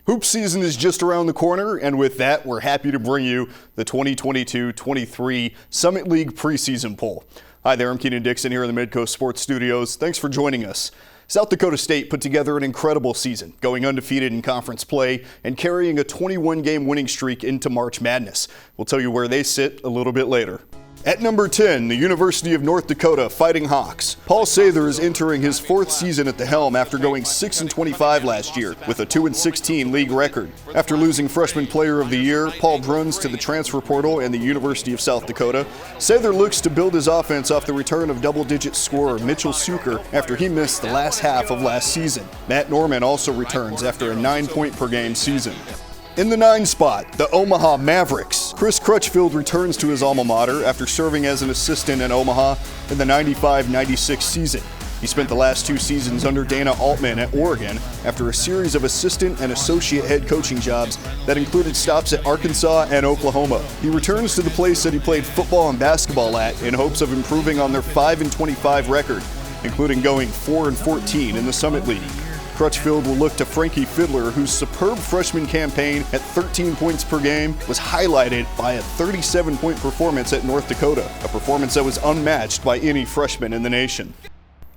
Hoop season is just around the corner, and with that, we're happy to bring you the 2022-23 Summit League preseason poll. Hi there, I'm Keenan Dixon here in the Midco Sports studios. Thanks for joining us. South Dakota State put together an incredible season, going undefeated in conference play and carrying a 21-game winning streak into March Madness. We'll tell you where they sit a little bit later. At number 10, the University of North Dakota Fighting Hawks. Paul Sather is entering his fourth season at the helm after going 6-25 last year with a 2-16 league record. After losing Freshman Player of the Year, Paul Bruns to the transfer portal and the University of South Dakota, Sather looks to build his offense off the return of double-digit scorer Mitchell Suker after he missed the last half of last season. Matt Norman also returns after a 9-point-per-game season. In the 9 spot, the Omaha Mavericks. Chris Crutchfield returns to his alma mater after serving as an assistant in Omaha in the 95-96 season. He spent the last 2 seasons under Dana Altman at Oregon after a series of assistant and associate head coaching jobs that included stops at Arkansas and Oklahoma. He returns to the place that he played football and basketball at in hopes of improving on their 5-25 record, including going 4-14 in the Summit League. Crutchfield will look to Frankie Fiddler, whose superb freshman campaign at 13 points per game was highlighted by a 37-point performance at North Dakota, a performance that was unmatched by any freshman in the nation.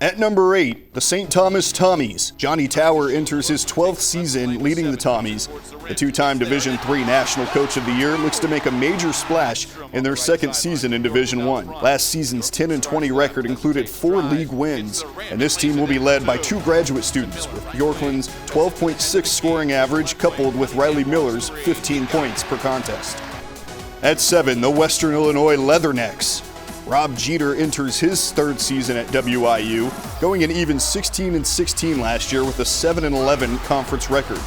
At number 8, the St. Thomas Tommies. Johnny Tower enters his 12th season leading the Tommies. The 2-time Division III National Coach of the Year looks to make a major splash in their second season in Division I. Last season's 10-20 record included 4 league wins, and this team will be led by 2 graduate students, with Bjorklund's 12.6 scoring average coupled with Riley Miller's 15 points per contest. At 7, the Western Illinois Leathernecks. Rob Jeter enters his 3rd season at WIU, going an even 16-16 last year with a 7-11 conference record.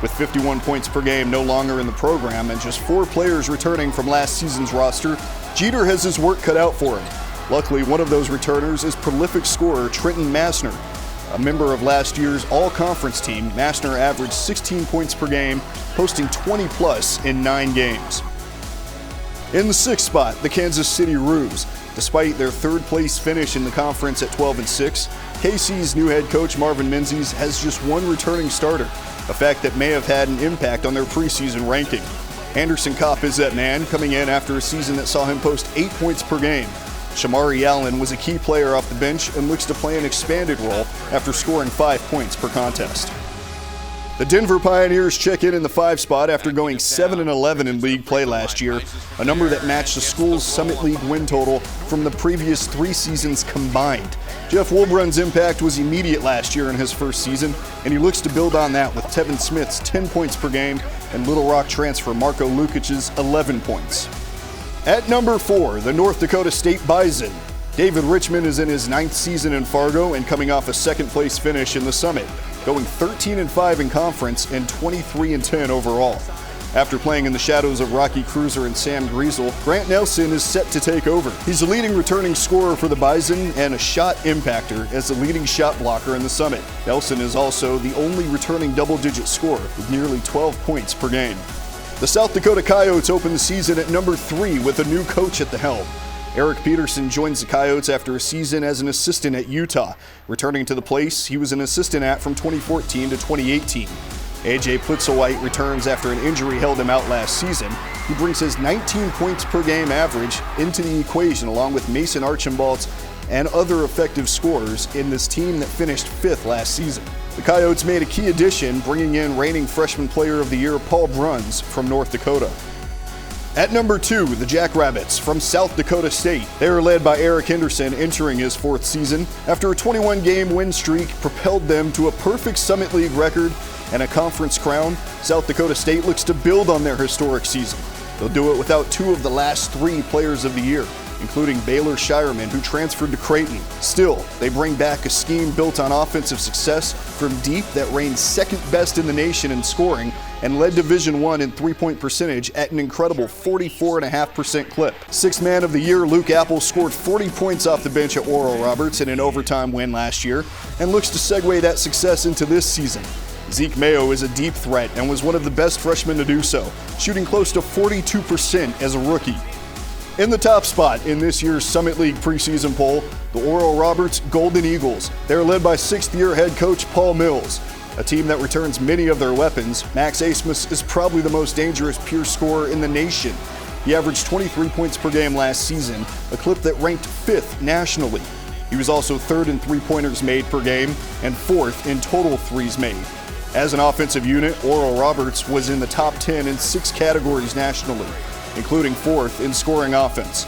With 51 points per game no longer in the program and just 4 players returning from last season's roster, Jeter has his work cut out for him. Luckily, one of those returners is prolific scorer Trenton Massner. A member of last year's all-conference team, Massner averaged 16 points per game, posting 20-plus in 9 games. In the 6th spot, the Kansas City Roos. Despite their 3rd-place finish in the conference at 12-6, KC's new head coach Marvin Menzies has just 1 returning starter, a fact that may have had an impact on their preseason ranking. Anderson Kopp is that man, coming in after a season that saw him post 8 points per game. Shamari Allen was a key player off the bench and looks to play an expanded role after scoring 5 points per contest. The Denver Pioneers check in the 5 spot after going 7-11 in league play last year, a number that matched the school's Summit League win total from the previous 3 seasons combined. Jeff Woolbrun's impact was immediate last year in his first season, and he looks to build on that with Tevin Smith's 10 points per game and Little Rock transfer Marco Lukic's 11 points. At number 4, the North Dakota State Bison. David Richmond is in his 9th season in Fargo and coming off a 2nd-place finish in the Summit, going 13-5 in conference and 23-10 overall. After playing in the shadows of Rocky Cruiser and Sam Griesel, Grant Nelson is set to take over. He's the leading returning scorer for the Bison and a shot impactor as the leading shot blocker in the Summit. Nelson is also the only returning double-digit scorer with nearly 12 points per game. The South Dakota Coyotes open the season at number 3 with a new coach at the helm. Eric Peterson joins the Coyotes after a season as an assistant at Utah, returning to the place he was an assistant at from 2014 to 2018. A.J. Plitzelwhite returns after an injury held him out last season. He brings his 19 points per game average into the equation along with Mason Archibald's and other effective scorers in this team that finished 5th last season. The Coyotes made a key addition, bringing in reigning Freshman Player of the Year Paul Bruns from North Dakota. At number 2, the Jackrabbits from South Dakota State. They are led by Eric Henderson entering his 4th season after a 21-game win streak propelled them to a perfect Summit League record and a conference crown. South Dakota State looks to build on their historic season. They'll do it without 2 of the last 3 players of the year, including Baylor Shireman, who transferred to Creighton. Still, they bring back a scheme built on offensive success from deep that reigns 2nd best in the nation in scoring and led Division I in 3-point percentage at an incredible 44.5% clip. 6th Man of the Year Luke Apple scored 40 points off the bench at Oral Roberts in an overtime win last year and looks to segue that success into this season. Zeke Mayo is a deep threat and was one of the best freshmen to do so, shooting close to 42% as a rookie. In the top spot in this year's Summit League preseason poll, the Oral Roberts Golden Eagles. They're led by 6th-year head coach Paul Mills. A team that returns many of their weapons, Max Asmus is probably the most dangerous pure scorer in the nation. He averaged 23 points per game last season, a clip that ranked 5th nationally. He was also 3rd in three-pointers made per game and 4th in total threes made. As an offensive unit, Oral Roberts was in the top 10 in 6 categories nationally, including 4th in scoring offense.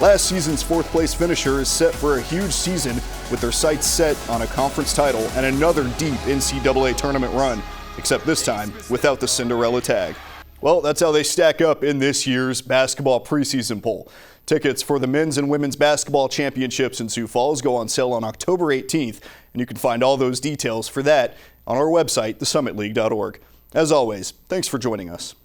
Last season's 4th-place finisher is set for a huge season with their sights set on a conference title and another deep NCAA tournament run, except this time without the Cinderella tag. Well, that's how they stack up in this year's basketball preseason poll. Tickets for the men's and women's basketball championships in Sioux Falls go on sale on October 18th, and you can find all those details for that on our website, thesummitleague.org. As always, thanks for joining us.